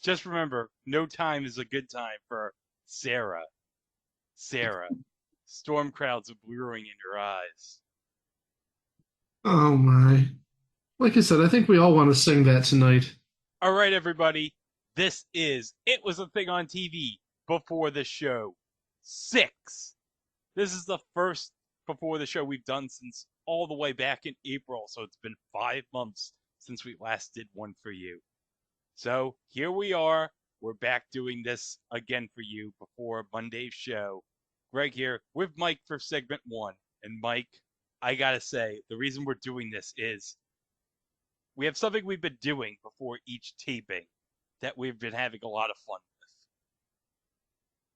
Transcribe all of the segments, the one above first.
Just remember, no time is a good time for Sarah. Sarah. Storm clouds are brewing in your eyes. Oh my. Like I said, I think we all want to sing that tonight. All right, everybody. This is It Was a Thing on TV before the show 6. This is the first before the show we've done since all the way back in April. So it's been 5 months since we last did one for you. So here we are. We're back doing this again for you before Monday's show. Greg here with Mike for segment 1. And Mike, I gotta say, the reason we're doing this is we have something we've been doing before each taping that we've been having a lot of fun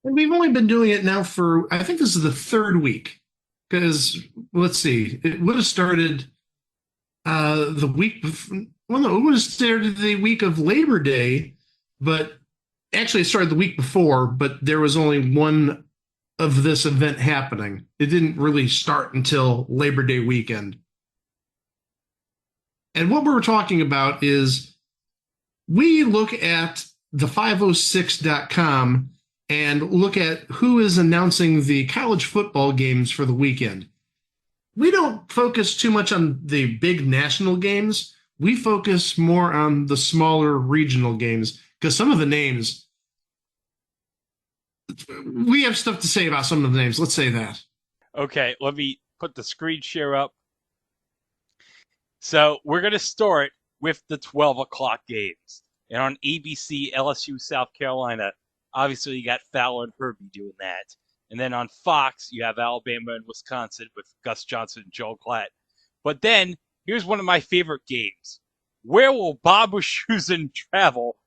And we've only been doing it now for, I think this is the third week. Because, let's see, it would have started the week before, well, no, it would have started the week of Labor Day, but actually it started the week before, but there was only one of this event happening. It didn't really start until Labor Day weekend. And what we're talking about is we look at the 506.com and look at who is announcing the college football games for the weekend. We don't focus too much on the big national games. We focus more on the smaller regional games because some of the names, we have stuff to say about some of the names. Let's say that. with. Okay, let me put the screen share up. So we're going to start with the 12 o'clock games. And on ABC, LSU, South Carolina, obviously you got Fowler and Herbie doing that. And then on Fox, you have Alabama and Wisconsin with Gus Johnson and Joel Klatt. But then here's one of my favorite games. Where will Bob Wischusen travel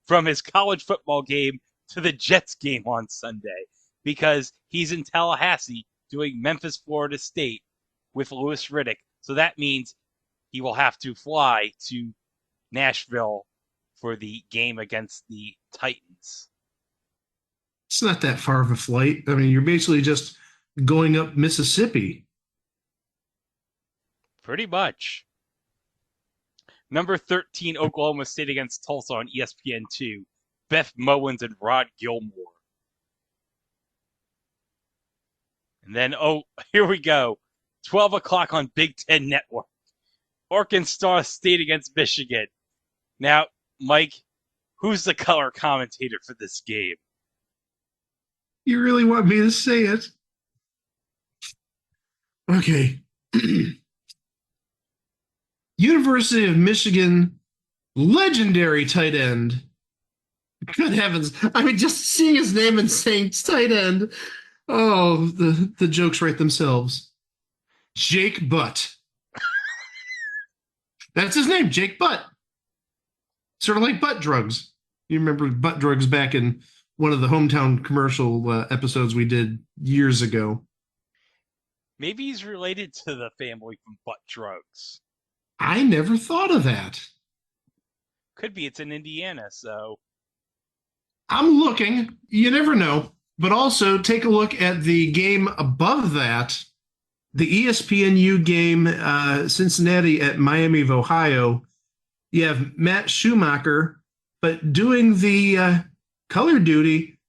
from his college football game to the Jets game on Sunday? Because he's in Tallahassee doing Memphis, Florida State with Louis Riddick. So that means he will have to fly to Nashville for the game against the Titans. It's not that far of a flight. I mean, you're basically just going up Mississippi. Pretty much. Number 13, Oklahoma State against Tulsa on ESPN2. Beth Mowins and Rod Gilmore. And then, here we go. 12 o'clock on Big Ten Network. Arkansas State against Michigan. Now, Mike, who's the color commentator for this game? You really want me to say it? Okay. University of Michigan legendary tight end. Good heavens. I mean, just seeing his name and saying tight end. Oh, the jokes write themselves. Jake Butt. That's his name, Jake Butt. Sort of like butt drugs. You remember butt drugs back in one of the hometown commercial episodes we did years ago. Maybe he's related to the family from Butt Drugs. I never thought of that. Could be. It's in Indiana, so. I'm looking. You never know. But also take a look at the game above that, the ESPNU game, Cincinnati at Miami of Ohio. You have Matt Schumacher, but doing the color duty,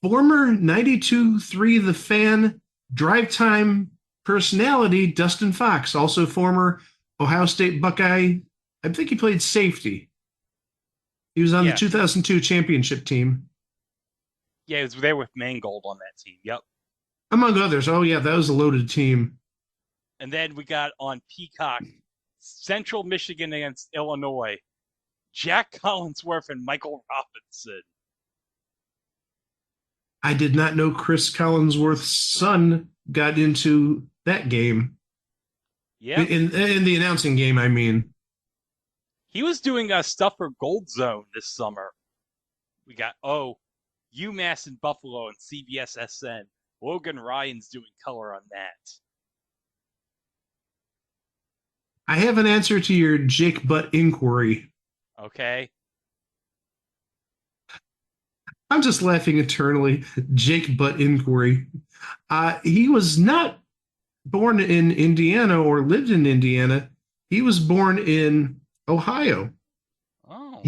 former 92.3 The Fan drive time personality, Dustin Fox, also former Ohio State Buckeye. I think he played safety. He was on the 2002 championship team. Yeah, he was there with Mangold on that team. Yep. Among others. Oh, yeah, that was a loaded team. And then we got on Peacock, Central Michigan against Illinois, Jack Collinsworth and Michael Robinson. I did not know Chris Collinsworth's son got into that game. Yeah. In the announcing game, I mean. He was doing stuff for Gold Zone this summer. We got, UMass and Buffalo and CBS SN. Logan Ryan's doing color on that. I have an answer to your Jake Butt inquiry. Okay. I'm just laughing eternally. Jake Butt inquiry. He was not born in Indiana or lived in Indiana. He was born in Ohio. Oh.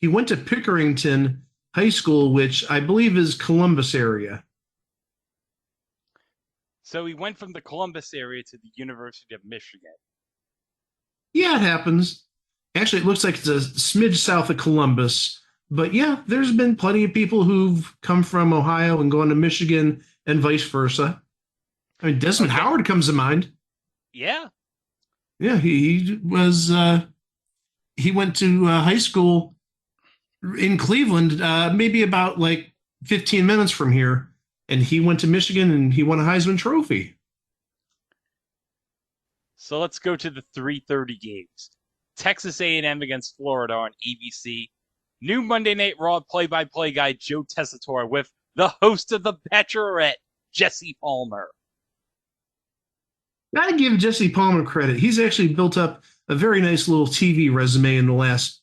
He He went to Pickerington High School, which I believe is Columbus area. So he went from the Columbus area to the University of Michigan. Yeah, it happens. Actually, it looks like it's a smidge south of Columbus. But yeah, there's been plenty of people who've come from Ohio and gone to Michigan and vice versa. I mean, Desmond Okay. Howard comes to mind. Yeah. Yeah, he went to high school in Cleveland, maybe about like 15 minutes from here, and he went to Michigan and he won a Heisman Trophy. So let's go to the 3:30 games. Texas A&M against Florida on ABC. New Monday Night Raw play-by-play guy Joe Tessitore with the host of The Bachelorette, Jesse Palmer. Gotta give Jesse Palmer credit. He's actually built up a very nice little TV resume in the last,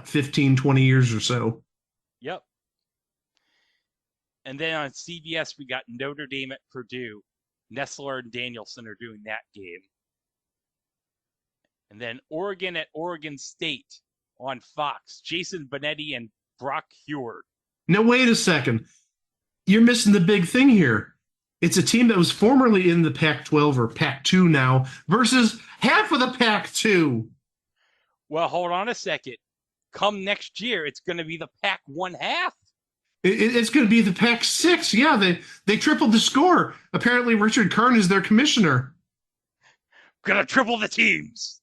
15, 20 years or so. Yep. And then on CBS, we got Notre Dame at Purdue. Nestler and Danielson are doing that game. And then Oregon at Oregon State on Fox. Jason Benetti and Brock Huard. Now, wait a second. You're missing the big thing here. It's a team that was formerly in the Pac-12 or Pac-2 now versus half of the Pac-2. Well, hold on a second. Come next year, it's going to be the Pac-1 half. It's going to be the Pac-6. Yeah, they tripled the score. Apparently, Richard Karn is their commissioner. Gonna triple the teams.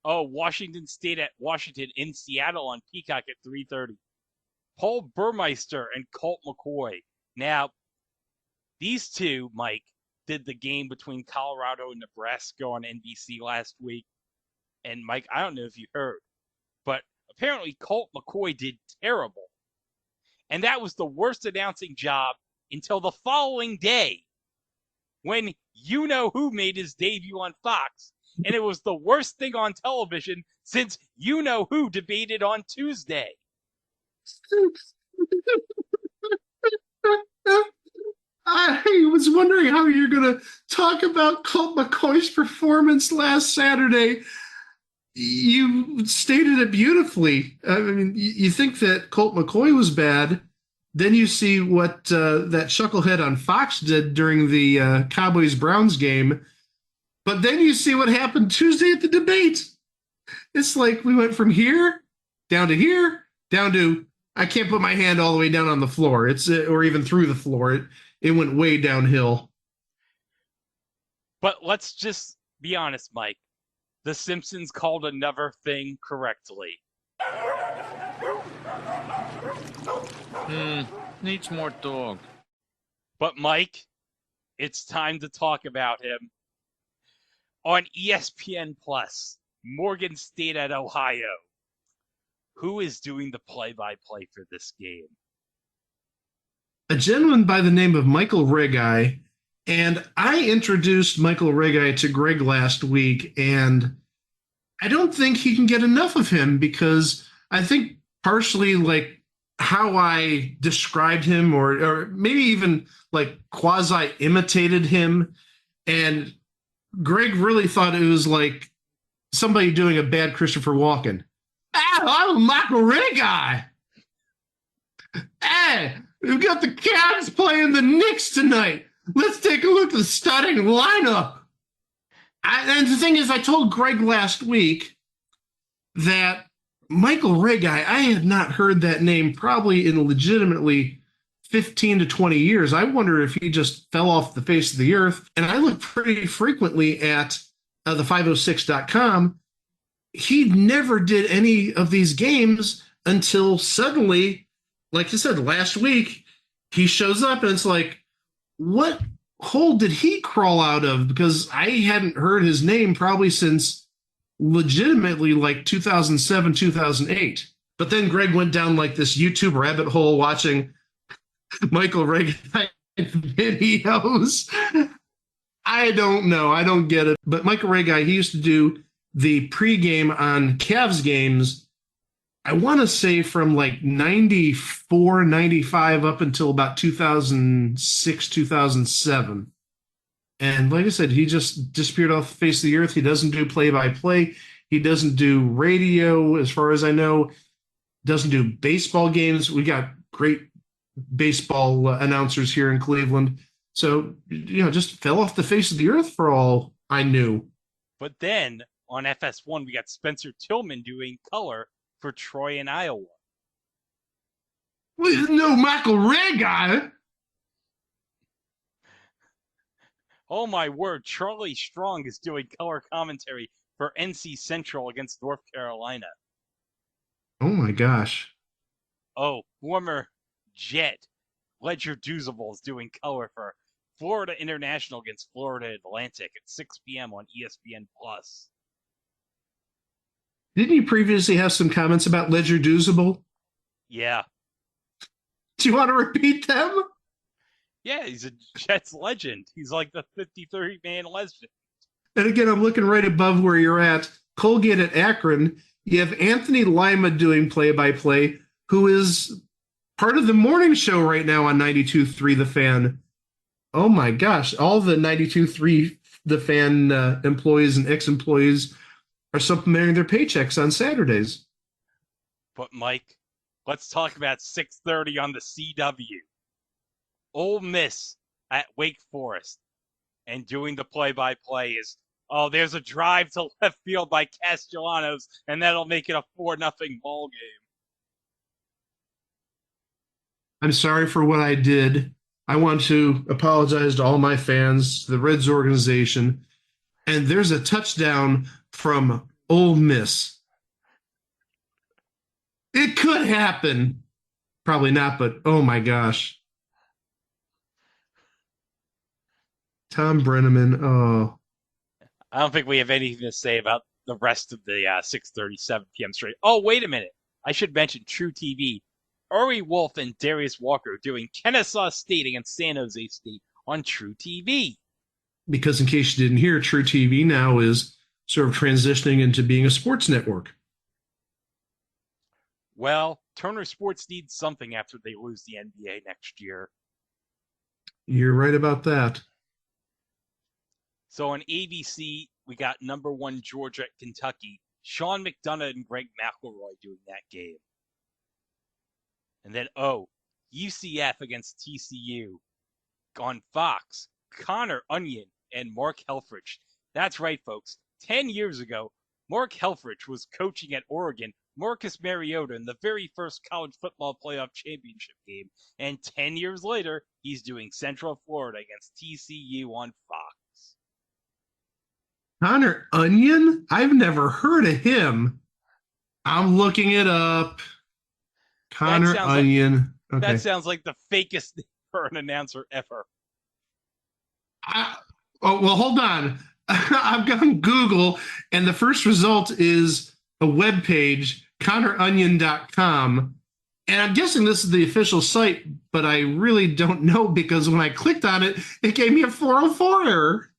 Oh, Washington State at Washington in Seattle on Peacock at 3:30. Paul Burmeister and Colt McCoy. Now, these two, Mike, did the game between Colorado and Nebraska on NBC last week. And Mike, I don't know if you heard, but apparently Colt McCoy did terrible. And that was the worst announcing job until the following day when You Know Who made his debut on Fox. And it was the worst thing on television since You Know Who debated on Tuesday. I was wondering how you're going to talk about Colt McCoy's performance last Saturday. You stated it beautifully. I mean, you think that Colt McCoy was bad. Then you see what that chucklehead on Fox did during the Cowboys-Browns game. But then you see what happened Tuesday at the debate. It's like we went from here, down to I can't put my hand all the way down on the floor. Or even through the floor. It went way downhill. But let's just be honest, Mike. The Simpsons called another thing correctly. Needs more dog. But Mike, it's time to talk about him. On ESPN Plus, Morgan State at Ohio. Who is doing the play-by-play for this game? A gentleman by the name of Michael Regai. And I introduced Michael Regai to Greg last week, and I don't think he can get enough of him because I think partially like how I described him or maybe even like quasi imitated him. And Greg really thought it was like somebody doing a bad Christopher Walken. I'm a Michael Regai. Hey, we've got the Cavs playing the Knicks tonight. Let's take a look at the starting lineup. And the thing is, I told Greg last week that Michael Regai, I had not heard that name probably in legitimately 15 to 20 years. I wonder if he just fell off the face of the earth. And I look pretty frequently at the 506.com. He never did any of these games until suddenly, like I said, last week, he shows up and it's like, what hole did he crawl out of? Because I hadn't heard his name probably since legitimately like 2007, 2008. But then Greg went down like this YouTube rabbit hole watching Michael Regai videos. I don't know. I don't get it. But Michael Regai, he used to do the pregame on Cavs games, I want to say from like 94, 95 up until about 2006, 2007. And like I said, he just disappeared off the face of the earth. He doesn't do play-by-play. He doesn't do radio, as far as I know. Doesn't do baseball games. We got great baseball announcers here in Cleveland. So, just fell off the face of the earth for all I knew. But then on FS1, we got Spencer Tillman doing color for Troy in Iowa. Well, no Michael Ray guy. Oh my word, Charlie Strong is doing color commentary for NC Central against North Carolina. Oh my gosh. Oh, former Jet Ledger Doozable is doing color for Florida International against Florida Atlantic at 6 p.m. on ESPN Plus. Didn't you previously have some comments about Ledger Doozable? Yeah. Do you want to repeat them? Yeah, he's a Jets legend. He's like the 53 man legend. And again, I'm looking right above where you're at. Colgate at Akron. You have Anthony Lima doing play-by-play, who is part of the morning show right now on 92.3 The Fan. Oh my gosh, all the 92.3 The Fan employees and ex-employees are supplementing their paychecks on Saturdays. But Mike, let's talk about 6:30 on the CW. Ole Miss at Wake Forest, and doing the play-by-play is, oh, there's a drive to left field by Castellanos, and that'll make it a 4-0 ball game. I'm sorry for what I did. I want to apologize to all my fans, the Reds organization. And there's a touchdown from Ole Miss. It could happen. Probably not, but oh my gosh. Tom Brenneman. Oh, I don't think we have anything to say about the rest of the 6:37 p.m. straight. Oh, wait a minute. I should mention True TV. Uri Wolf and Darius Walker doing Kennesaw State against San Jose State on True TV. because in case you didn't hear, True TV now is sort of transitioning into being a sports network. Well, Turner Sports needs something after they lose the NBA next year. You're right about that. So on ABC, we got #1 Georgia at Kentucky. Sean McDonough and Greg McElroy doing that game. And then, UCF against TCU. On Fox, Connor Onion and Mark Helfrich. That's right, folks. 10 years ago, Mark Helfrich was coaching at Oregon Marcus Mariota in the very first college football playoff championship game. And 10 years later, he's doing Central Florida against TCU on Fox. Connor Onion? I've never heard of him. I'm looking it up. Connor Onion. Okay. That sounds like the fakest name for an announcer ever. Well, hold on. I've gone Google, and the first result is a web page, ConnorOnion.com. And I'm guessing this is the official site, but I really don't know because when I clicked on it, it gave me a 404 error.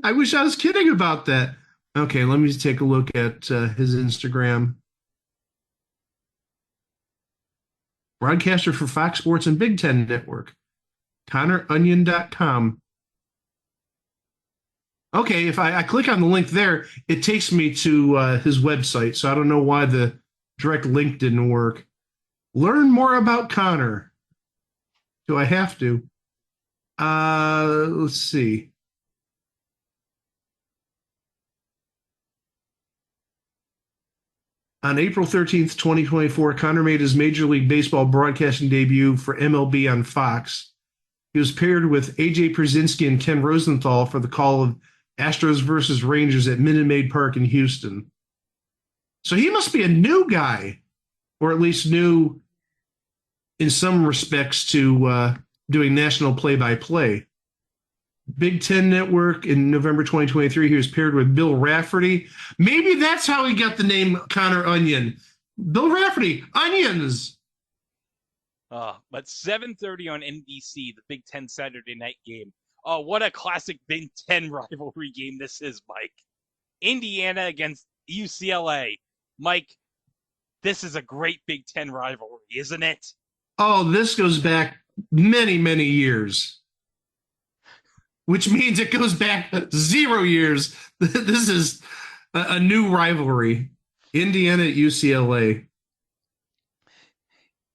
I wish I was kidding about that. Okay, let me take a look at his Instagram. Broadcaster for Fox Sports and Big Ten Network. ConnorOnion.com. Okay, if I click on the link there, it takes me to his website, so I don't know why the direct link didn't work. Learn more about Connor. Do I have to? Let's see. On April 13th, 2024, Connor made his Major League Baseball broadcasting debut for MLB on Fox. He was paired with A.J. Pierzynski and Ken Rosenthal for the call of Astros versus Rangers at Minute Maid Park in Houston. So he must be a new guy, or at least new in some respects to doing national play-by-play. Big Ten Network in November 2023, he was paired with Bill Rafferty. Maybe that's how he got the name Connor Onion. Bill Rafferty, Onions. But 7:30 on NBC, the Big Ten Saturday night game. Oh, what a classic Big Ten rivalry game this is, Mike. Indiana against UCLA. Mike, this is a great Big Ten rivalry, isn't it? Oh, this goes back many, many years. which means it goes back 0 years. This is a new rivalry. Indiana at UCLA.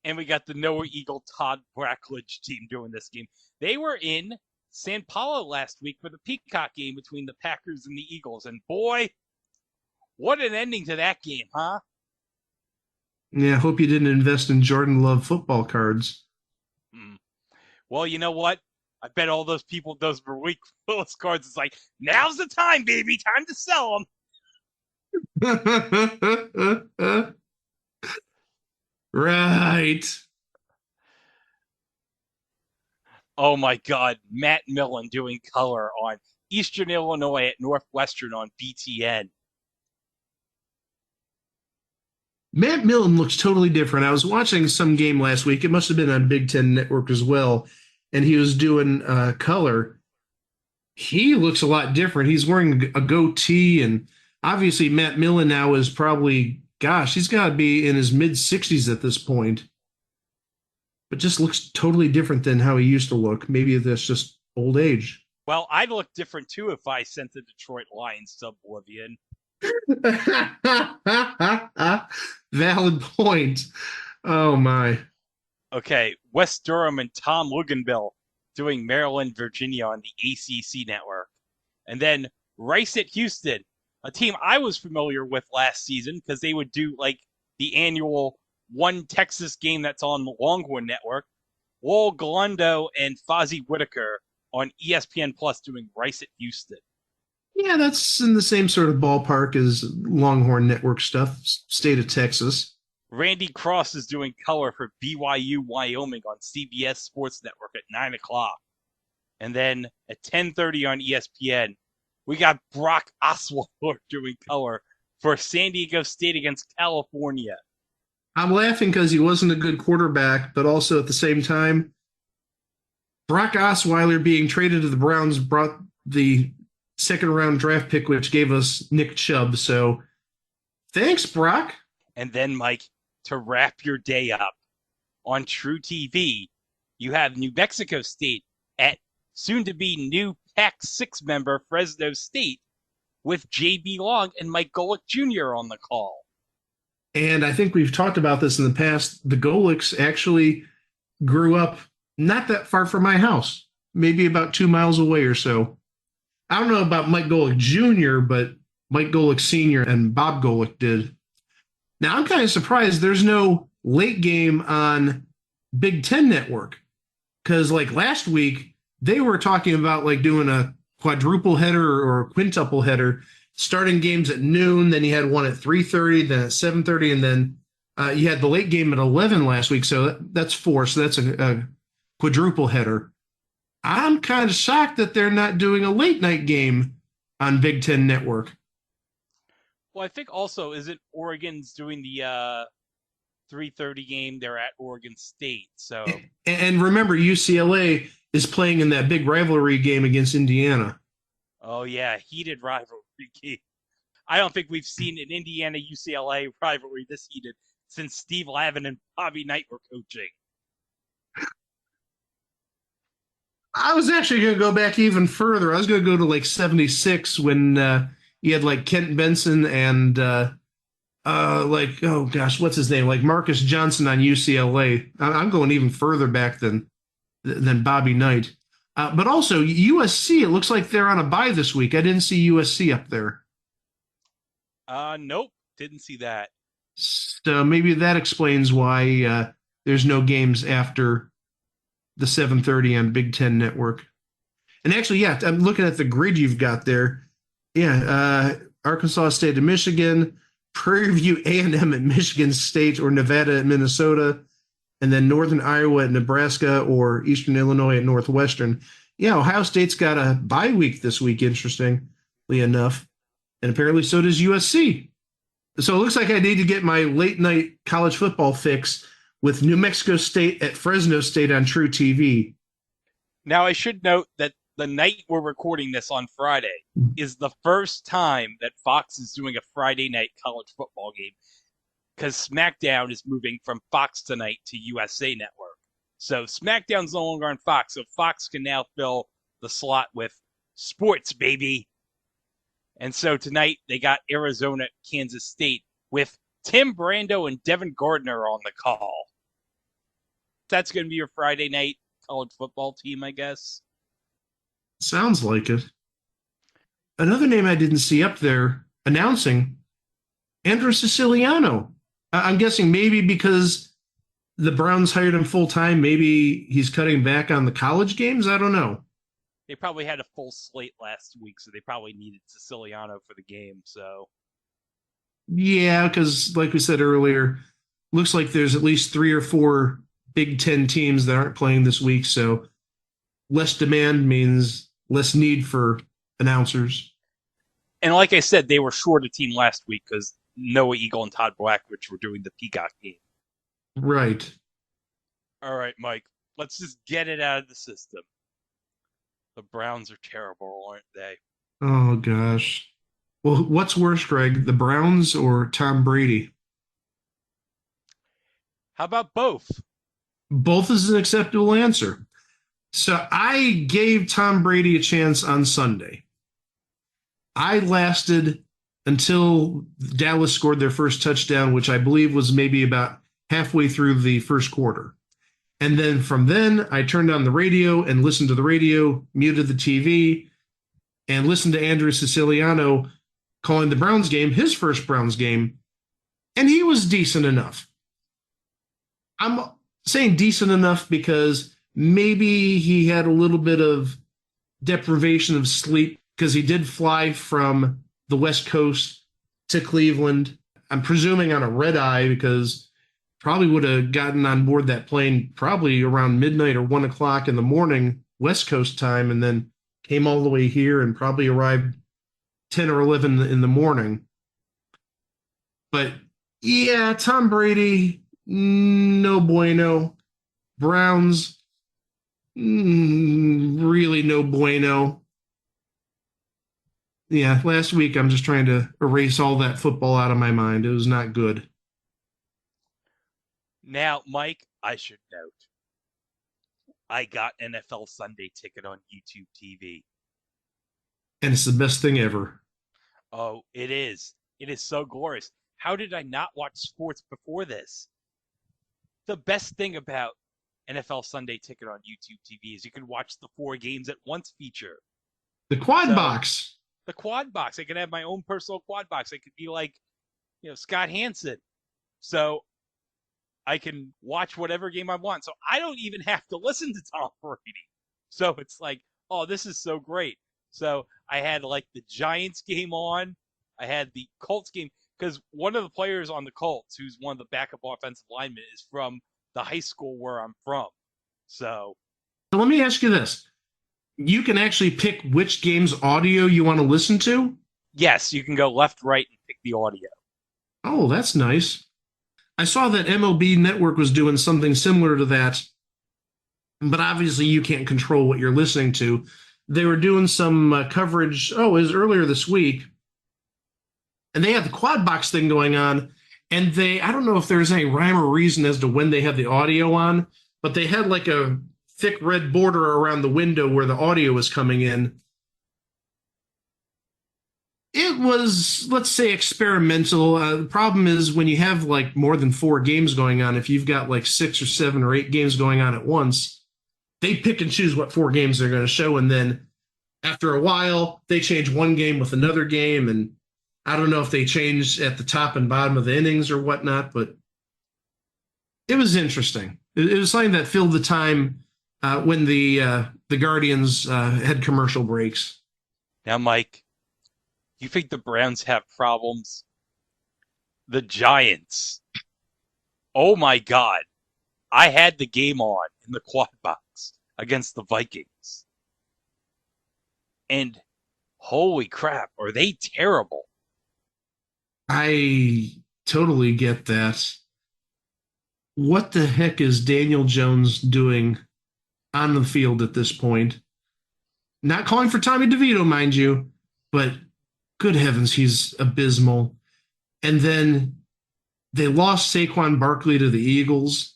And we got the Noah Eagle Todd Brackledge team doing this game. They were in San Paulo last week for the Peacock game between the Packers and the Eagles. And boy, what an ending to that game, huh? Yeah, I hope you didn't invest in Jordan Love football cards. Hmm. Well, you know what? I bet all those people, those Malik Willis cards, is like, now's the time, baby. Time to sell them. Right. Oh my God. Matt Millen doing color on Eastern Illinois at Northwestern on BTN. Matt Millen looks totally different. I was watching some game last week. It must have been on Big Ten Network as well. And he was doing color. He looks a lot different. He's wearing a goatee. And obviously, Matt Millen now is probably, gosh, he's got to be in his mid 60s at this point. But just looks totally different than how he used to look. Maybe that's just old age. Well, I'd look different too if I sent the Detroit Lions to oblivion. Valid point. Oh my. Okay, Wes Durham and Tom Luganbill doing Maryland, Virginia on the ACC network. And then Rice at Houston, a team I was familiar with last season because they would do like the annual one Texas game that's on the Longhorn Network. Lowell Galindo and Fozzie Whitaker on ESPN Plus doing Rice at Houston. Yeah, that's in the same sort of ballpark as Longhorn Network stuff, state of Texas. Randy Cross is doing color for BYU Wyoming on CBS Sports Network at 9 o'clock. And then at 10:30 on ESPN, we got Brock Osweiler doing color for San Diego State against California. I'm laughing because he wasn't a good quarterback, but also at the same time, Brock Osweiler being traded to the Browns brought the second round draft pick, which gave us Nick Chubb. So thanks, Brock. And then, Mike, to wrap your day up on True TV, you have New Mexico State at soon to be new Pac 6 member Fresno State with JB Long and Mike Golick Jr. on the call. And I think we've talked about this in the past. The Golicks actually grew up not that far from my house, maybe about 2 miles away or so. I don't know about Mike Golick Jr., but Mike Golick Sr. and Bob Golick did. Now, I'm kind of surprised there's no late game on Big Ten Network because, like last week, they were talking about like doing a quadruple header or a quintuple header, starting games at noon. Then you had one at 3:30, then at 7:30, and then you had the late game at 11 last week. So that's four. So that's a quadruple header. I'm kind of shocked that they're not doing a late night game on Big Ten Network. Well, I think also isn't Oregon's doing the 3:30 game? They're at Oregon State, so. And remember, UCLA is playing in that big rivalry game against Indiana. Oh yeah, heated rivalry game. I don't think we've seen an Indiana UCLA rivalry this heated since Steve Lavin and Bobby Knight were coaching. I was actually going to go back even further. I was going to go to like 76 when you had like Kent Benson and like, oh gosh, what's his name? Like Marcus Johnson on UCLA. I'm going even further back than Bobby Knight. But also USC, it looks like they're on a bye this week. I didn't see USC up there. Nope, didn't see that. So maybe that explains why there's no games after the 7:30 on Big Ten Network. And actually, yeah, I'm looking at the grid you've got there. Yeah, Arkansas State and Michigan, Prairie View A&M at Michigan State or Nevada at Minnesota, and then Northern Iowa at Nebraska or Eastern Illinois at Northwestern. Yeah, Ohio State's got a bye week this week, interestingly enough. And apparently so does USC. So it looks like I need to get my late night college football fix with New Mexico State at Fresno State on True TV. Now, I should note that the night we're recording this on Friday is the first time that Fox is doing a Friday night college football game because SmackDown is moving from Fox Tonight to USA Network. So SmackDown's no longer on Fox, so Fox can now fill the slot with sports, baby. And so tonight they got Arizona, Kansas State with Tim Brando and Devin Gardner on the call. That's going to be your Friday night college football team, I guess. Sounds like it. Another name I didn't see up there announcing, Andrew Siciliano. I'm guessing maybe because the Browns hired him full time, maybe he's cutting back on the college games. I don't know. They probably had a full slate last week, so they probably needed Siciliano for the game. So Yeah, because like we said earlier, looks like there's at least 3 or 4 Big Ten teams that aren't playing this week. So less demand means less need for announcers. and like I said, they were short a team last week because Noah Eagle and Todd Blackridge were doing the Peacock game. Right. All right, Mike, let's just get it out of the system. The Browns are terrible, aren't they? Oh gosh. Well, what's worse, Greg, the Browns or Tom Brady? How about both? Both is an acceptable answer. So I gave Tom Brady a chance on Sunday. I lasted until Dallas scored their first touchdown, which I believe was maybe about halfway through the first quarter. And then from then, I turned on the radio and listened to the radio, muted the TV, and listened to Andrew Siciliano calling the Browns game, his first Browns game, and he was decent enough. I'm saying decent enough because maybe he had a little bit of deprivation of sleep because he did fly from the West Coast to Cleveland. I'm presuming on a red eye because probably would have gotten on board that plane probably around midnight or 1 o'clock in the morning, West Coast time, and then came all the way here and probably arrived 10 or 11 in the morning. But yeah, Tom Brady, no bueno. Browns, really no bueno. Yeah, last week I'm just trying to erase all that football out of my mind. It was not good. Now, Mike, I should note, I got NFL Sunday Ticket on YouTube TV. And it's the best thing ever. Oh, it is. It is so glorious. How did I not watch sports before this? The best thing about NFL Sunday Ticket on YouTube TV is you can watch the 4 games at once feature. The quad So, box. the quad box. I can have my own personal quad box. I could be like, Scott Hansen. So I can watch whatever game I want. So I don't even have to listen to Tom Brady. So it's like, oh, this is so great. So I had like the Giants game on. I had the Colts game because one of the players on the Colts, who's one of the backup offensive linemen, is from the high school where I'm from. So So let me ask you this. You can actually pick which game's audio you want to listen to? yes, you can go left, right, and pick the audio. Oh, that's nice. I saw that MLB Network was doing something similar to that, but obviously you can't control what you're listening to. They were doing some coverage, it was earlier this week, and they had the quad box thing going on, and I don't know if there's any rhyme or reason as to when they had the audio on, but they had like a thick red border around the window where the audio was coming in. It was, let's say, experimental. The problem is when you have like more than 4 games going on, if you've got like 6 or 7 or 8 games going on at once, they pick and choose what 4 games they're going to show. And then after a while, they change one game with another game. And I don't know if they change at the top and bottom of the innings or whatnot, but it was interesting. It was something that filled the time when the Guardians had commercial breaks. Now, Mike, you think the Browns have problems? The Giants. Oh my God. I had the game on in the quad box against the Vikings. And holy crap, are they terrible? I totally get that. What the heck is Daniel Jones doing on the field at this point? Not calling for Tommy DeVito, mind you, but good heavens, he's abysmal. And then they lost Saquon Barkley to the Eagles.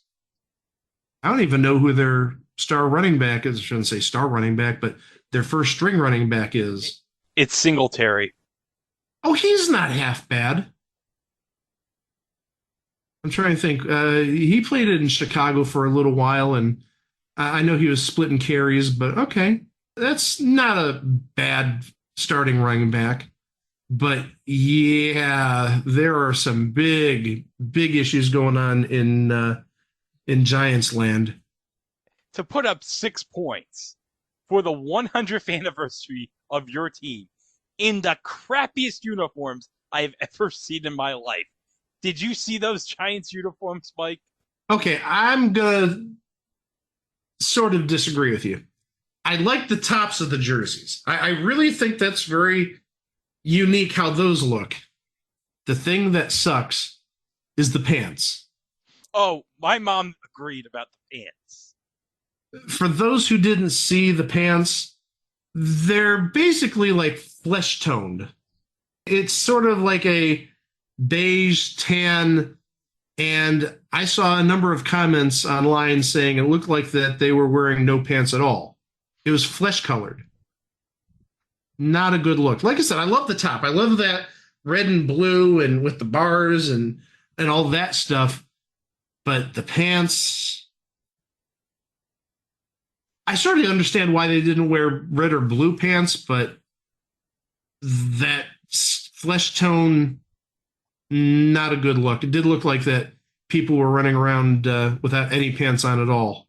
I don't even know who their star running back is. I shouldn't say star running back, but their first string running back is. It's Singletary. Oh, he's not half bad. I'm trying to think. He played in Chicago for a little while, and I know he was splitting carries, but okay. That's not a bad starting running back. But yeah, there are some big issues going on in Giants land. To put up 6 points for the 100th anniversary of your team in the crappiest uniforms I have ever seen in my life. Did you see those Giants uniforms, Mike? Okay, I'm gonna sort of disagree with you. I like the tops of the jerseys. I really think that's very unique how those look. The thing that sucks is the pants. Oh, my mom agreed about the pants. For those who didn't see the pants, they're basically like flesh toned. It's sort of like a beige tan, and I saw a number of comments online saying it looked like that they were wearing no pants at all. It was flesh colored. Not a good look. Like I said, I love the top. I love that red and blue and with the bars and all that stuff. But the pants, I sort of understand why they didn't wear red or blue pants, but that flesh tone, not a good look. It did look like that people were running around without any pants on at all.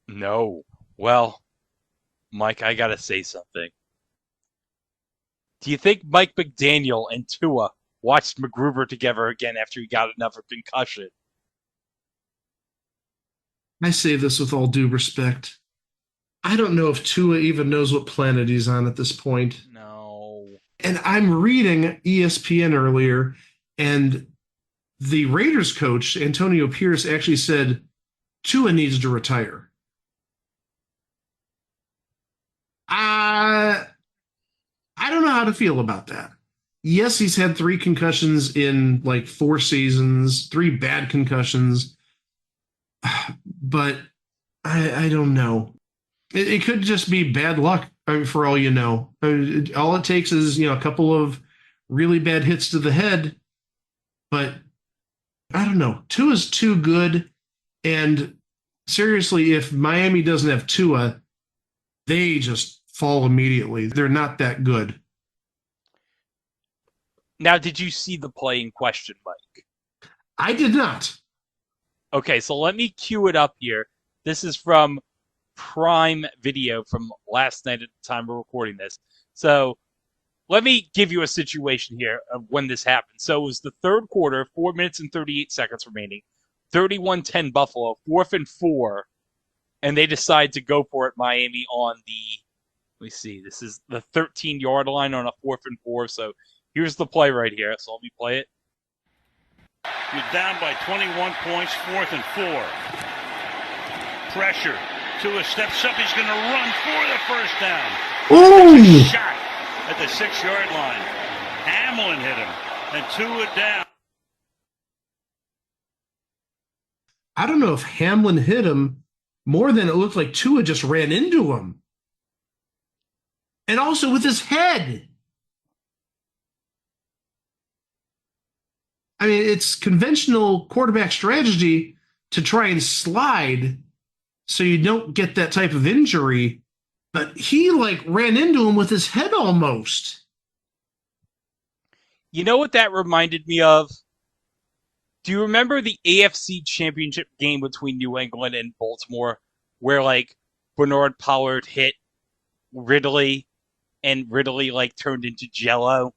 No. Well, Mike, I gotta say something. Do you think Mike McDaniel and Tua watched McGruber together again after he got another concussion? I say this with all due respect. I don't know if Tua even knows what planet he's on at this point. No. And I'm reading ESPN earlier, and the Raiders coach, Antonio Pierce, actually said Tua needs to retire. I don't know how to feel about that. Yes, he's had 3 concussions in like 4 seasons, 3 bad concussions, but I don't know. It could just be bad luck for all you know. All it takes is a couple of really bad hits to the head, but I don't know. Tua's too good, and seriously, if Miami doesn't have Tua, they just fall immediately. They're not that good. Now, did you see the play in question, Mike? I did not. Okay, so let me cue it up here. This is from Prime Video from last night at the time we're recording this. So let me give you a situation here of when this happened. So it was the third quarter, 4 minutes and 38 seconds remaining, 31-10 Buffalo, 4th and 4, and they decide to go for it, Miami, on the, let me see, this is the 13-yard line on a 4th and 4. So here's the play right here. So let me play it. You're down by 21 points, 4th and 4. Pressure. Tua steps up. He's going to run for the first down. Ooh! Shot at the 6-yard line. Hamlin hit him, and Tua down. I don't know if Hamlin hit him more than it looked like Tua just ran into him. And also with his head. I mean, it's conventional quarterback strategy to try and slide so you don't get that type of injury, but he like ran into him with his head almost. You know what that reminded me of? Do you remember the AFC Championship game between New England and Baltimore where like Bernard Pollard hit Ridley and Ridley like turned into jello?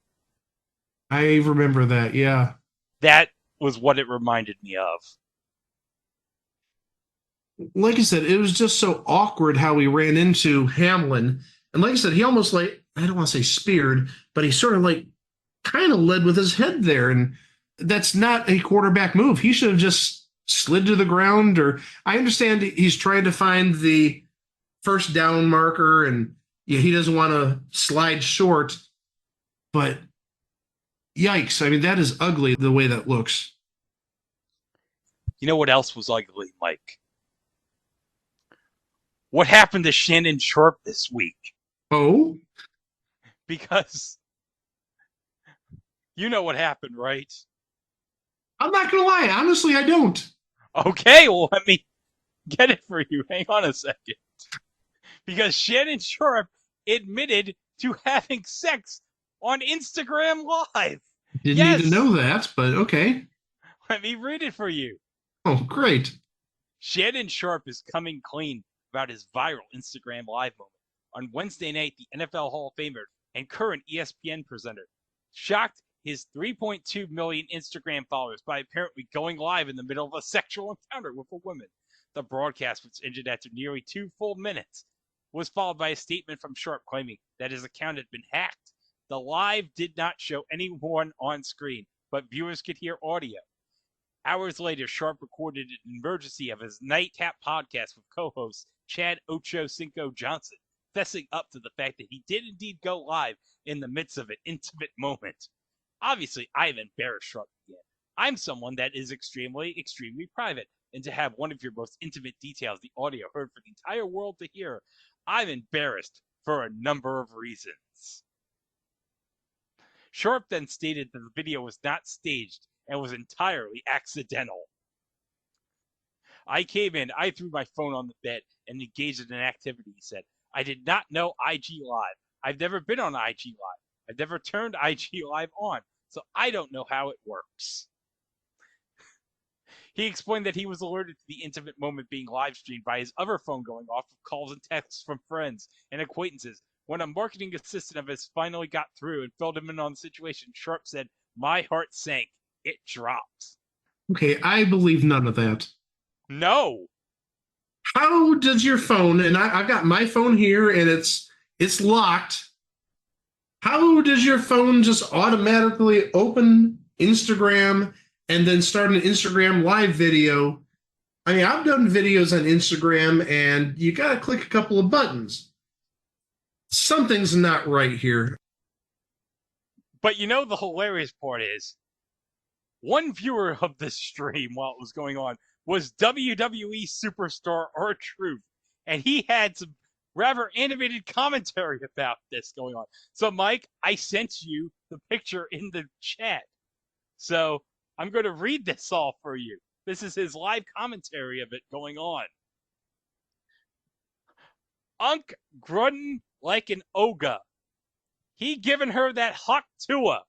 I remember that, yeah. That was what it reminded me of. Like I said, it was just so awkward how he ran into Hamlin. And like I said, he almost like, I don't want to say speared, but he sort of like kind of led with his head there. And that's not a quarterback move. He should have just slid to the ground. Or I understand he's trying to find the first down marker and yeah, he doesn't want to slide short. But yikes. I mean, that is ugly the way that looks. You know what else was ugly, Mike? What happened to Shannon Sharpe this week? Oh, Because you know what happened, right? I'm not going to lie. Honestly, I don't. Okay, well, let me get it for you. Hang on a second. Because Shannon Sharpe admitted to having sex on Instagram Live. Didn't need to Yes, know that, but okay. let me read it for you. Oh, great. Shannon Sharpe is coming clean about his viral Instagram Live moment. On Wednesday night, the NFL Hall of Famer and current ESPN presenter shocked his 3.2 million Instagram followers by apparently going live in the middle of a sexual encounter with a woman. The broadcast, which ended after nearly 2 full minutes, was followed by a statement from Sharpe claiming that his account had been hacked. The live did not show anyone on screen, but viewers could hear audio. Hours later, Sharpe recorded an emergency of his Nightcap podcast with co-host Chad Ocho Cinco Johnson, fessing up to the fact that he did indeed go live in the midst of an intimate moment. Obviously, I've embarrassed Sharpe again. I'm someone that is extremely, extremely private, and to have one of your most intimate details, the audio, heard for the entire world to hear, I'm embarrassed for a number of reasons. Sharpe then stated that the video was not staged and was entirely accidental. I came in, I threw my phone on the bed and engaged in an activity, he said. I did not know IG Live. I've never been on IG Live. I've never turned IG Live on, so I don't know how it works. He explained that he was alerted to the intimate moment being live streamed by his other phone going off with calls and texts from friends and acquaintances. When a marketing assistant of his finally got through and filled him in on the situation, Sharpe said, "My heart sank. It dropped." Okay, I believe none of that. No. How does your phone, and I've got my phone here and it's locked. How does your phone just automatically open Instagram and then start an Instagram live video? I mean, I've done videos on Instagram and you got to click a couple of buttons. Something's not right here. But you know the hilarious part is, one viewer of this stream while it was going on was WWE superstar R-Truth, and he had some rather animated commentary about this going on. So, Mike, I sent you the picture in the chat. So I'm going to read this all for you. This is his live commentary of it going on. Unk grunting like an ogre. He giving her that hot tua.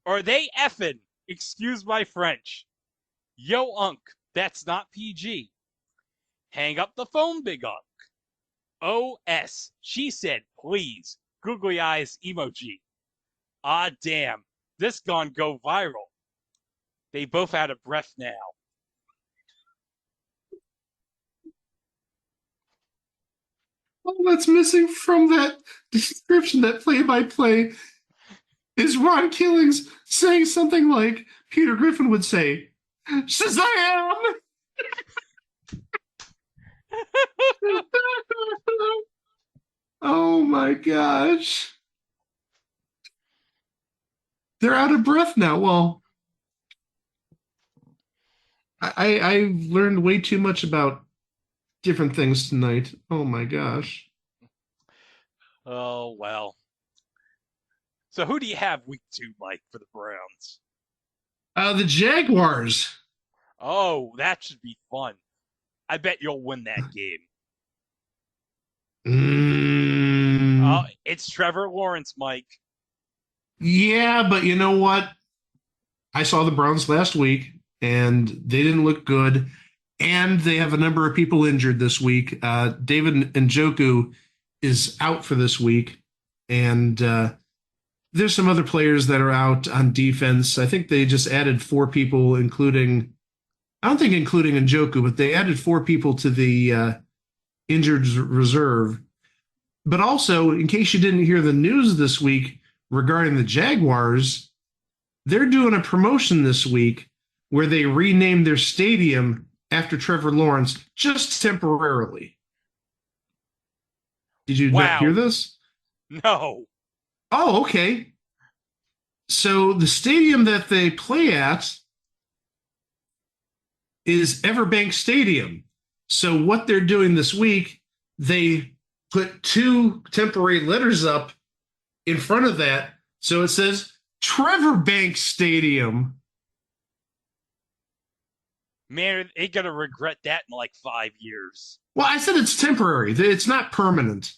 Or they effing, excuse my French. Yo, Unk, that's not PG. Hang up the phone, big Unk. OS, she said, please. Googly eyes emoji. Ah, damn, this gone go viral. They both out of breath now. All that's missing from that description, that play-by-play, is Ron Killings saying something like Peter Griffin would say, Shazam! Oh my gosh. They're out of breath now. Well, I've learned way too much about different things tonight. Oh my gosh. Oh, well. So who do you have week 2, Mike, for the Browns? The Jaguars. Oh, that should be fun. I bet you'll win that game. It's Trevor Lawrence, Mike. Yeah, but you know what? I saw the Browns last week, and they didn't look good. And they have a number of people injured this week. David Njoku is out for this week, and there's some other players that are out on defense. I think they just added 4 people, including Njoku, but they added 4 people to the injured reserve. But also, in case you didn't hear the news this week regarding the Jaguars, they're doing a promotion this week where they renamed their stadium after Trevor Lawrence just temporarily. Did you not hear this? No. Oh, okay. So the stadium that they play at is Everbank Stadium. So what they're doing this week, they put 2 temporary letters up in front of that. So it says Trevor Banks Stadium. Man, they're going to regret that in like 5 years. Well, I said it's temporary. It's not permanent.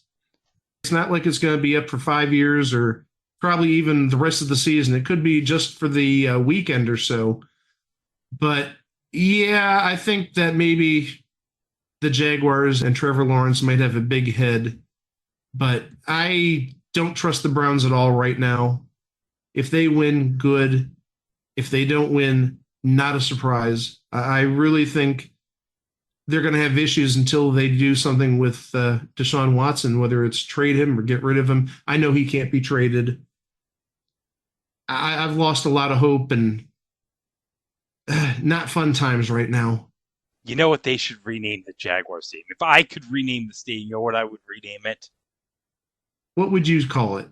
It's not like it's going to be up for 5 years or probably even the rest of the season. It could be just for the weekend or so. But yeah, I think that maybe the Jaguars and Trevor Lawrence might have a big head. But I don't trust the Browns at all right now. If they win, good. If they don't win, not a surprise. I really think they're going to have issues until they do something with Deshaun Watson, whether it's trade him or get rid of him. I know he can't be traded. I've lost a lot of hope and not fun times right now. You know what they should rename the Jaguar Stadium? If I could rename the stadium, you know what I would rename it? What would you call it?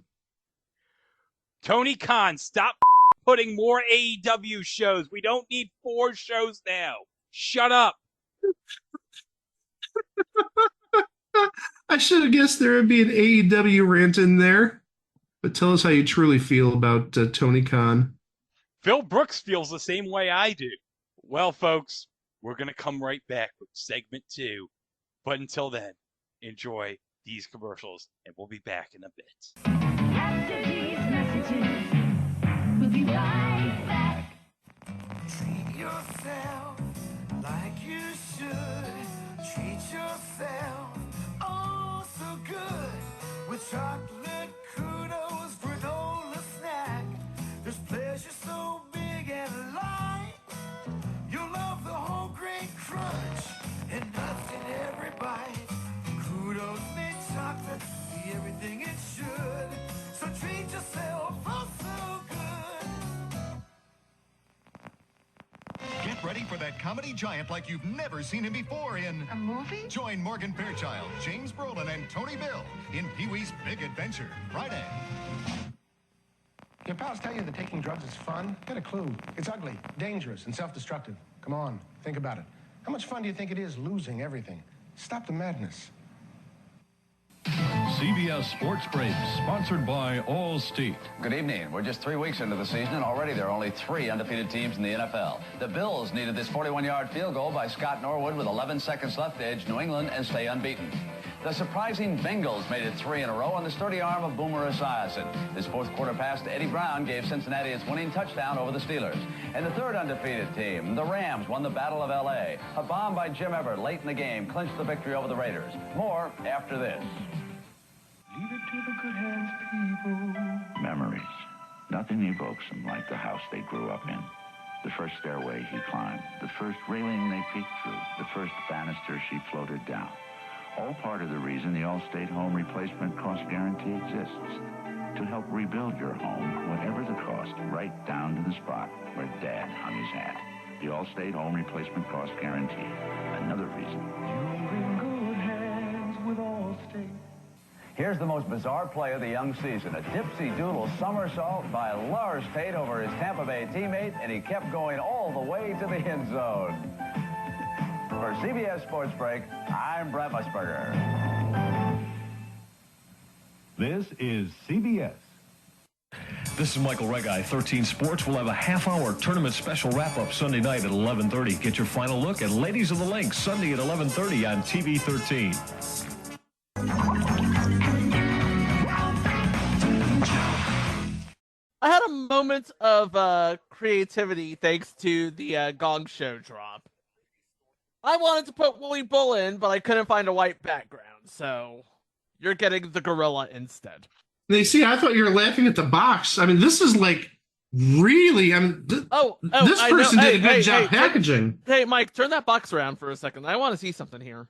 Tony Khan, stop putting more AEW shows. We don't need 4 shows now. Shut up. I should have guessed there would be an AEW rant in there. But tell us how you truly feel about Tony Khan. Phil Brooks feels the same way I do. Well, folks, we're going to come right back with segment 2. But until then, enjoy these commercials, and we'll be back in a bit. After these messages, we'll be right back. Treat yourself like you should. Treat yourself oh so good. With chocolate kudos granola snack. There's pleasure so big and light. You'll love the whole grain crunch and nuts in every bite. Kudos make chocolate be everything it should. So treat yourself oh so good. Get ready for that comedy giant like you've never seen him before in A movie? Join Morgan Fairchild, James Brolin, and Tony Bill in Pee-wee's Big Adventure, Friday. Your pals tell you that taking drugs is fun? Get a clue. It's ugly, dangerous, and self-destructive. Come on, think about it. How much fun do you think it is losing everything? Stop the madness. CBS Sports Break, sponsored by Allstate. Good evening. We're just 3 weeks into the season, and already there are only 3 undefeated teams in the NFL. The Bills needed this 41-yard field goal by Scott Norwood with 11 seconds left to edge New England and stay unbeaten. The surprising Bengals made it 3 in a row on the sturdy arm of Boomer Esiason. His fourth quarter pass to Eddie Brown gave Cincinnati its winning touchdown over the Steelers. And the third undefeated team, the Rams, won the Battle of L.A. A bomb by Jim Everett late in the game clinched the victory over the Raiders. More after this. Leave it to the good hands, people. Memories. Nothing evokes them like the house they grew up in. The first stairway he climbed, the first railing they peeked through, the first banister she floated down. All part of the reason the Allstate Home Replacement Cost Guarantee exists. To help rebuild your home, whatever the cost, right down to the spot where Dad hung his hat. The Allstate Home Replacement Cost Guarantee. Another reason. You're in good hands with Allstate. Here's the most bizarre play of the young season. A dipsy-doodle somersault by Lars Tate over his Tampa Bay teammate, and he kept going all the way to the end zone. For CBS Sports Break, I'm Brett Musburger. This is CBS. This is Michael Regai, 13 Sports. We'll have a half-hour tournament special wrap-up Sunday night at 11:30. Get your final look at Ladies of the Link Sunday at 11:30 on TV 13. I had a moment of creativity thanks to the Gong Show drop. I wanted to put Willie Bull in, but I couldn't find a white background, so you're getting the gorilla instead. They see, I thought you were laughing at the box. I mean, this is like really. I mean, this person did a good job packaging. Hey, Mike, turn that box around for a second. I want to see something here.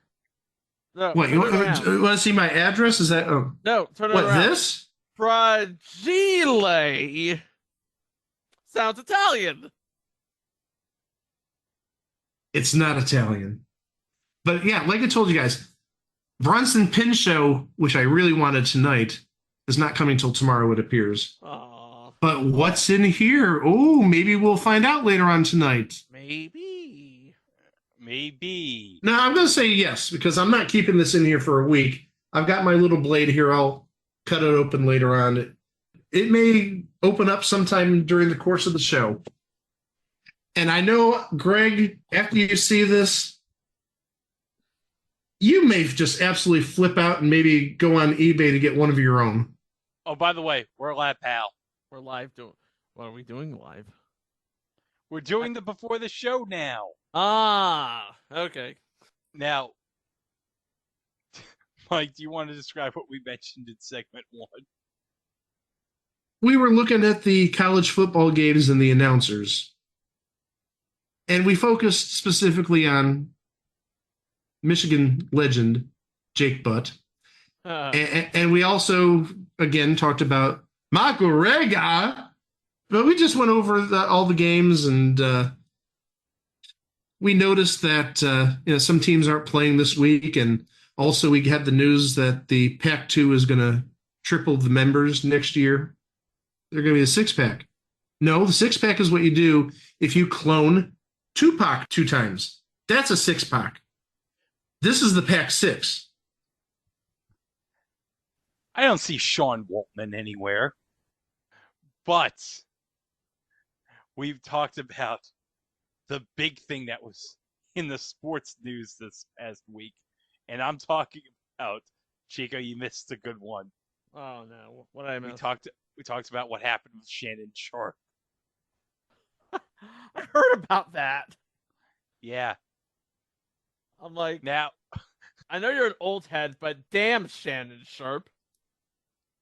No, what you want to see my address? Is that no? Turn it what around. This? Fragile. Sounds Italian. It's not Italian. But yeah, like I told you guys, Bronson Pin Show, which I really wanted tonight, is not coming till tomorrow, it appears. Aww. But what's in here? Oh, maybe we'll find out later on tonight. Maybe. Maybe. Now, I'm going to say yes, because I'm not keeping this in here for a week. I've got my little blade here. I'll cut it open later on. It may open up sometime during the course of the show. And I know, Greg, after you see this, you may just absolutely flip out and maybe go on eBay to get one of your own. Oh, by the way, we're live, pal. We're live doing. What are we doing live? We're doing the before the show now. Ah, okay. Now, Mike, do you want to describe what we mentioned in segment 1? We were looking at the college football games and the announcers. And we focused specifically on Michigan legend Jake Butt. And we also, again, talked about Michael Rega. But we just went over all the games, and we noticed that some teams aren't playing this week. And also we had the news that the Pac-2 is going to triple the members next year. They're going to be a six-pack. No, the six-pack is what you do if you clone Tupac 2 times. That's a six-pack. This is the Pac-6. I don't see Sean Waltman anywhere. But we've talked about the big thing that was in the sports news this past week. And I'm talking about, Chico, you missed a good one. Oh, no. What I missed? We talked about what happened with Shannon Sharp. I heard about that. Yeah. I'm like, now, I know you're an old head, but damn, Shannon Sharp.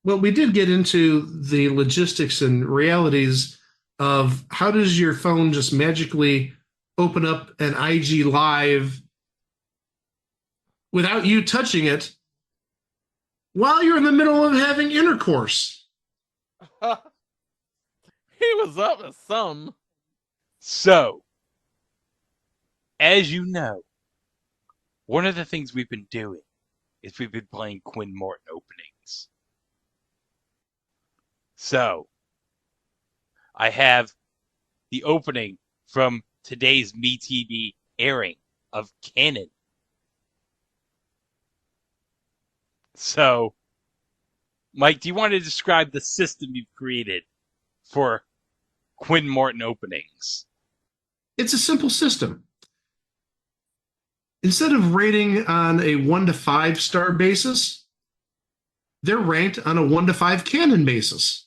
Well, we did get into the logistics and realities of how does your phone just magically open up an IG Live without you touching it while you're in the middle of having intercourse. He was up to some. So, as you know, one of the things we've been doing is we've been playing Quinn Martin openings. So, I have the opening from today's MeTV airing of Canon. So, Mike, do you want to describe the system you've created for Quinn Martin openings? It's a simple system. Instead of rating on a 1 to 5 star basis, they're ranked on a 1 to 5 canon basis.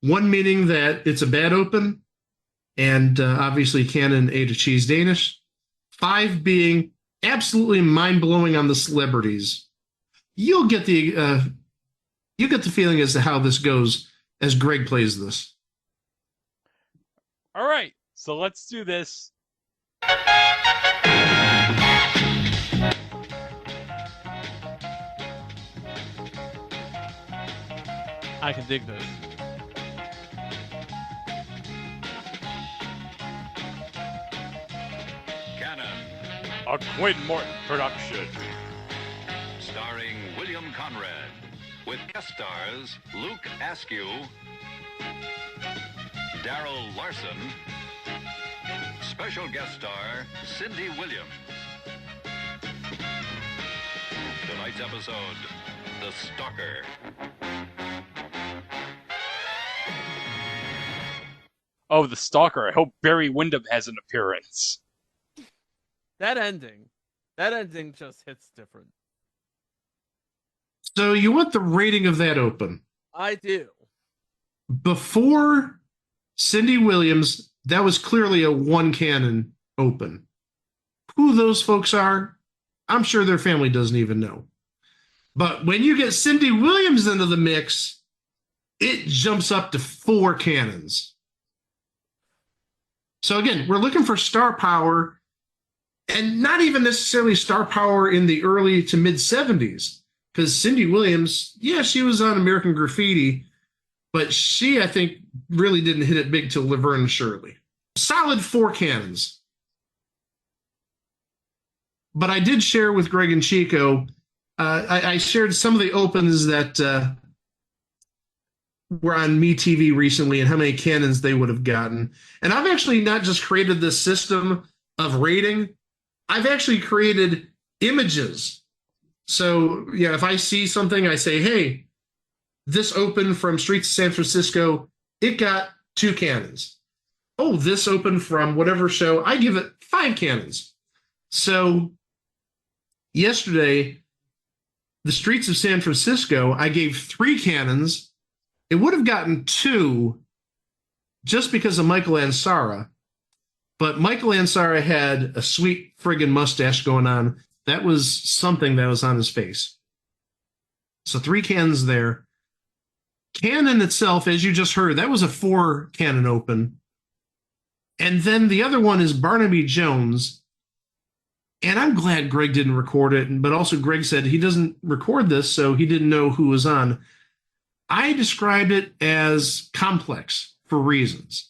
1 meaning that it's a bad open, and obviously canon A to cheese Danish. 5 being absolutely mind-blowing on the celebrities. You'll get the feeling as to how this goes as Greg plays this. All right, so let's do this. I can dig this. Cannon. A Quinn Martin production. Starring William Conrad. With guest stars Luke Askew, Daryl Larson, special guest star Cindy Williams. Tonight's episode, The Stalker. Oh, The Stalker. I hope Barry Windham has an appearance. That ending just hits different. So you want the rating of that open. I do. Before Cindy Williams, that was clearly a 1 canon open. Who those folks are, I'm sure their family doesn't even know. But when you get Cindy Williams into the mix, it jumps up to 4 cannons. So again, we're looking for star power, and not even necessarily star power in the early to mid 70s. Because Cindy Williams, yeah, she was on American Graffiti, but she, I think, really didn't hit it big till Laverne and Shirley. Solid 4 cannons. But I did share with Greg and Chico, I shared some of the opens that were on MeTV recently and how many cannons they would have gotten. And I've actually not just created this system of rating, I've actually created images. So, yeah, if I see something, I say, hey, this opened from Streets of San Francisco, it got 2 cannons. Oh, this opened from whatever show, I give it 5 cannons. So, yesterday, the Streets of San Francisco, I gave 3 cannons. It would have gotten 2 just because of Michael Ansara. But Michael Ansara had a sweet friggin' mustache going on. That was something that was on his face. So 3 cannons there. Cannon itself, as you just heard, that was a 4 cannon open. And then the other one is Barnaby Jones. And I'm glad Greg didn't record it, but also Greg said he doesn't record this, so he didn't know who was on. I described it as complex for reasons.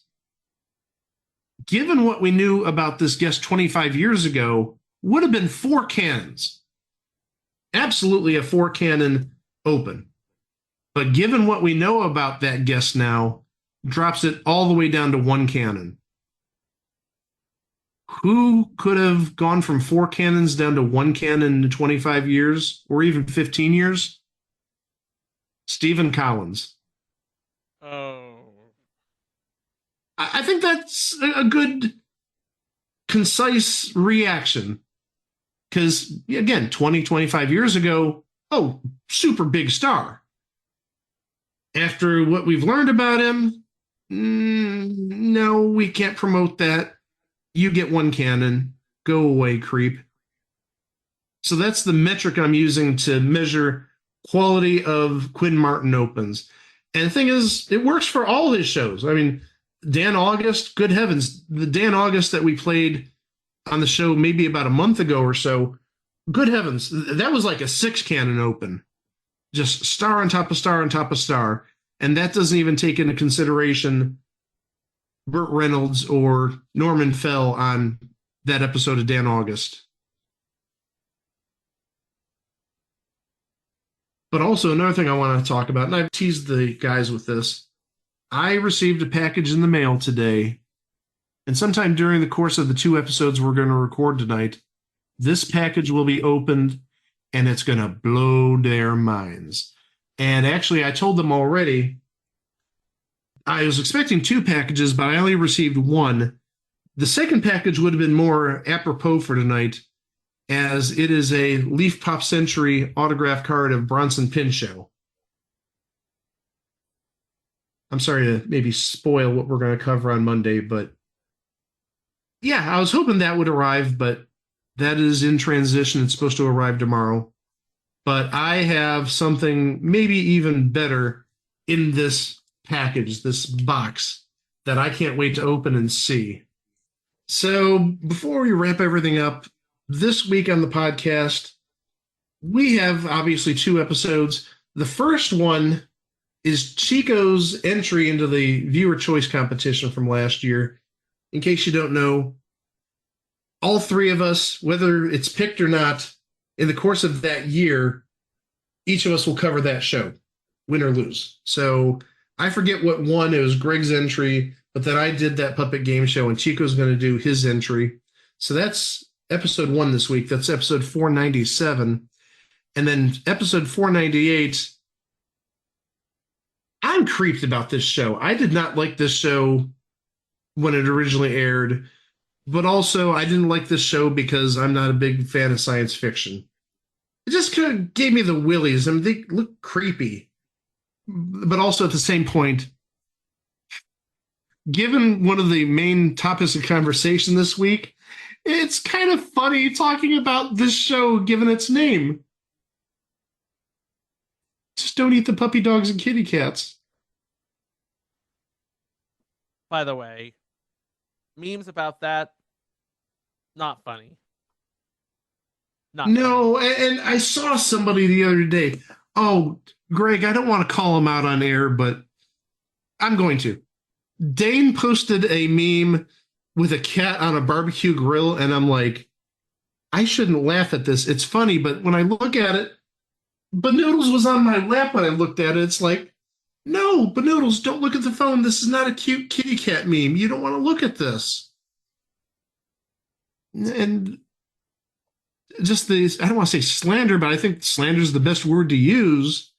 Given what we knew about this guest 25 years ago, would have been 4 cannons. Absolutely a 4 cannon open. But given what we know about that guest now, drops it all the way down to 1 cannon. Who could have gone from 4 cannons down to 1 cannon in 25 years or even 15 years? Stephen Collins. Oh. I think that's a good, concise reaction. Because, again, 20, 25 years ago, oh, super big star. After what we've learned about him, no, we can't promote that. You get 1 cannon. Go away, creep. So that's the metric I'm using to measure quality of Quinn Martin opens. And the thing is, it works for all his shows. I mean, Dan August, good heavens, the Dan August that we played on the show maybe about a month ago or so, good heavens, that was like a 6 cannon open. Just star on top of star on top of star. And that doesn't even take into consideration Burt Reynolds or Norman Fell on that episode of Dan August. But also another thing I want to talk about, and I've teased the guys with this, I received a package in the mail today, and sometime during the course of the 2 episodes we're going to record tonight, this package will be opened, and it's going to blow their minds. And actually, I told them already, I was expecting 2 packages, but I only received 1. The second package would have been more apropos for tonight, as it is a Leaf Pop Century autograph card of Bronson Pinchot. I'm sorry to maybe spoil what we're going to cover on Monday, but yeah, I was hoping that would arrive, but that is in transition. It's supposed to arrive tomorrow. But I have something maybe even better in this package, this box, that I can't wait to open and see. So before we wrap everything up, this week on the podcast, we have obviously 2 episodes. The first one is Chico's entry into the viewer choice competition from last year. In case you don't know, all 3 of us, whether it's picked or not, in the course of that year, each of us will cover that show, win or lose. So I forget what won. It was Greg's entry, but then I did that puppet game show, and Chico's going to do his entry. So that's episode 1 this week. That's episode 497. And then episode 498, I'm creeped about this show. I did not like this show when it originally aired, but also I didn't like this show because I'm not a big fan of science fiction. It just kind of gave me the willies. I mean, they look creepy. But also at the same point, given one of the main topics of conversation this week, it's kind of funny talking about this show given its name. Just don't eat the puppy dogs and kitty cats. By the way, memes about that, not funny. No, and I saw somebody the other day. Oh, Greg, I don't want to call him out on air, but I'm going to. Dane posted a meme with a cat on a barbecue grill, and I'm like, I shouldn't laugh at this. It's funny, but when I look at it, Banoodles was on my lap when I looked at it. It's like, No, but Noodles, don't look at the phone. This is not a cute kitty cat meme. You don't want to look at this. And just the, I don't want to say slander, but I think slander is the best word to use.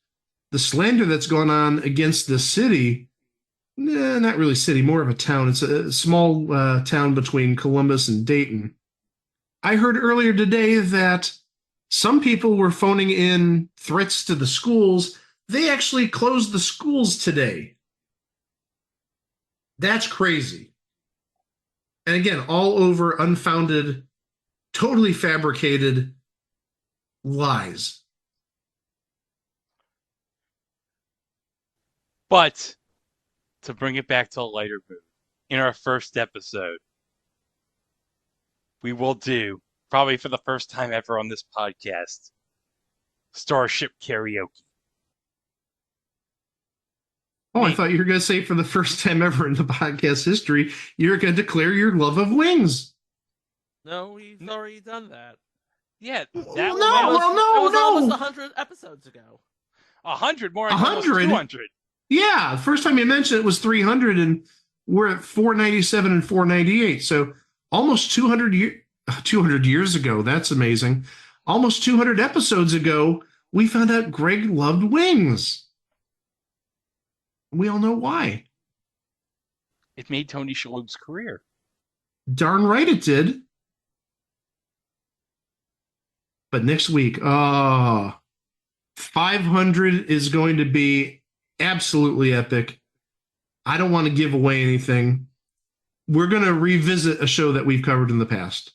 The slander that's going on against the city, not really city, more of a town. It's a small town between Columbus and Dayton. I heard earlier today that some people were phoning in threats to the schools. They actually closed the schools today. That's crazy. And again, all over unfounded, totally fabricated lies. But to bring it back to a lighter mood, in our first episode, we will do, probably for the first time ever on this podcast, Starship Karaoke. Oh, I thought you were going to say for the first time ever in the podcast history, you're going to declare your love of wings. No, we've already done that. Yeah, that was almost 100 episodes ago. 100 more, 100? 200. Yeah, the first time you mentioned it was 300, and we're at 497 and 498. So almost 200 years ago. That's amazing. Almost 200 episodes ago, we found out Greg loved wings. We all know why. It made Tony Shalhoub's career. Darn right it did. But next week, 500 is going to be absolutely epic. I don't want to give away anything. We're going to revisit a show that we've covered in the past.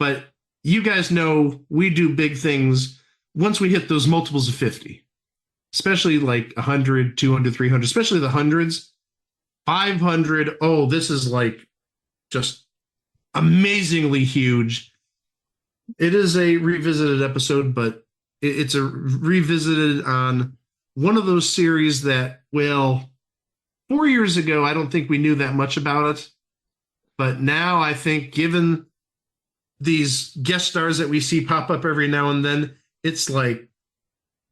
But you guys know we do big things once we hit those multiples of 50. Especially like 100, 200, 300, especially the hundreds. 500, oh, this is like just amazingly huge. It is a revisited episode, but it's a revisited on one of those series that, well, 4 years ago, I don't think we knew that much about it. But now I think, given these guest stars that we see pop up every now and then, it's like,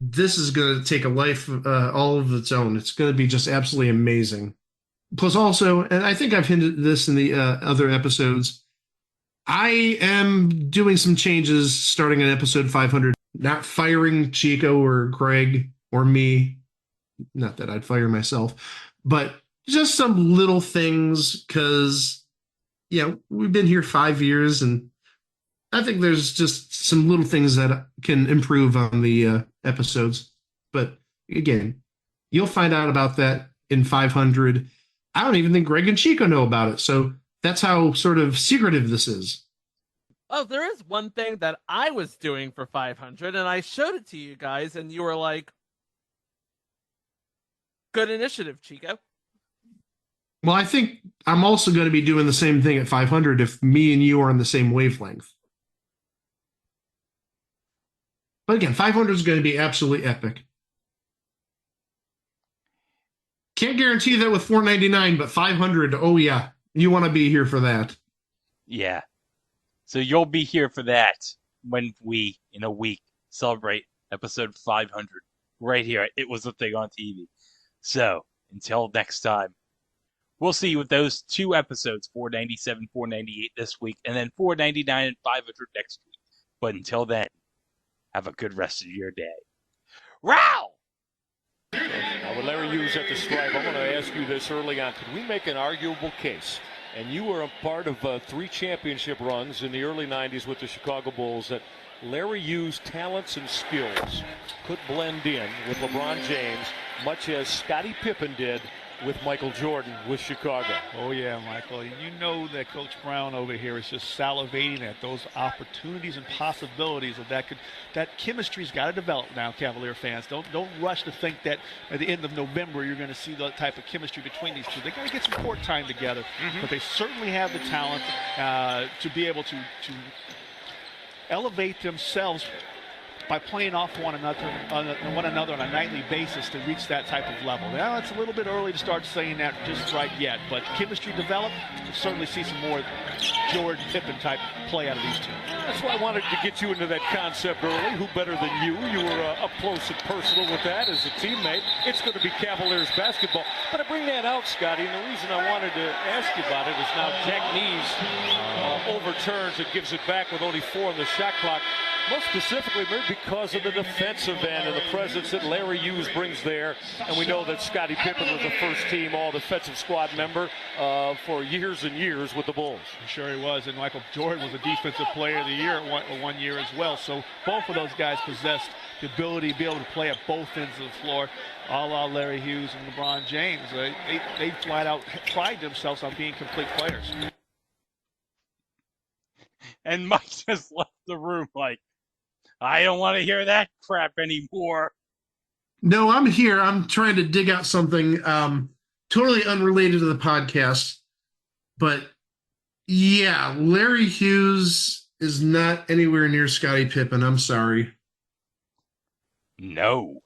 this is going to take a life all of its own. It's going to be just absolutely amazing. Plus also, and I think I've hinted at this in the other episodes, I am doing some changes starting in episode 500. Not firing Chico or Greg or me. Not that I'd fire myself. But just some little things because, yeah, we've been here 5 years and I think there's just some little things that can improve on the episodes. But again, you'll find out about that in 500. I don't even think Greg and Chico know about it. So that's how sort of secretive this is. Oh, there is one thing that I was doing for 500, and I showed it to you guys, and you were like, good initiative, Chico. Well, I think I'm also going to be doing the same thing at 500 if me and you are on the same wavelength. But again, 500 is going to be absolutely epic. Can't guarantee that with 499, but 500, oh yeah, you want to be here for that. Yeah. So you'll be here for that when we, in a week, celebrate episode 500 right here at It Was a Thing on TV. So until next time, we'll see you with those two episodes, 497, 498 this week, and then 499 and 500 next week. But until then, have a good rest of your day. Row! Now, with Larry Hughes at the stripe, I want to ask you this early on. Could we make an arguable case? And you were a part of 3 championship runs in the early 90s with the Chicago Bulls that Larry Hughes' talents and skills could blend in with LeBron James, much as Scottie Pippen did with Michael Jordan with Chicago. Oh, yeah, Michael. You know that Coach Brown over here is just salivating at those opportunities and possibilities of that chemistry's got to develop now, Cavalier fans. Don't rush to think that at the end of November you're going to see that type of chemistry between these two. They got to get some court time together, but they certainly have the talent to be able to elevate themselves by playing off one another on a nightly basis to reach that type of level. Now, it's a little bit early to start saying that just right yet, but chemistry developed. We'll certainly see some more Jordan Pippen type play out of these two. That's why I wanted to get you into that concept early. Who better than you? You were up close and personal with that as a teammate. It's going to be Cavaliers basketball. But I bring that out, Scotty, and the reason I wanted to ask you about it is now Jack Nees overturns and gives it back with only 4 on the shot clock. Most specifically, maybe because of the defensive end and the presence that Larry Hughes brings there. And we know that Scottie Pippen was a first-team all-defensive squad member for years and years with the Bulls. Sure he was, and Michael Jordan was a defensive player of the year one year as well. So both of those guys possessed the ability to be able to play at both ends of the floor, a la Larry Hughes and LeBron James. They flat out pride themselves on being complete players. And Mike just left the room like, I don't want to hear that crap anymore. No, I'm here. I'm trying to dig out something totally unrelated to the podcast. But yeah, Larry Hughes is not anywhere near Scottie Pippen. I'm sorry. No.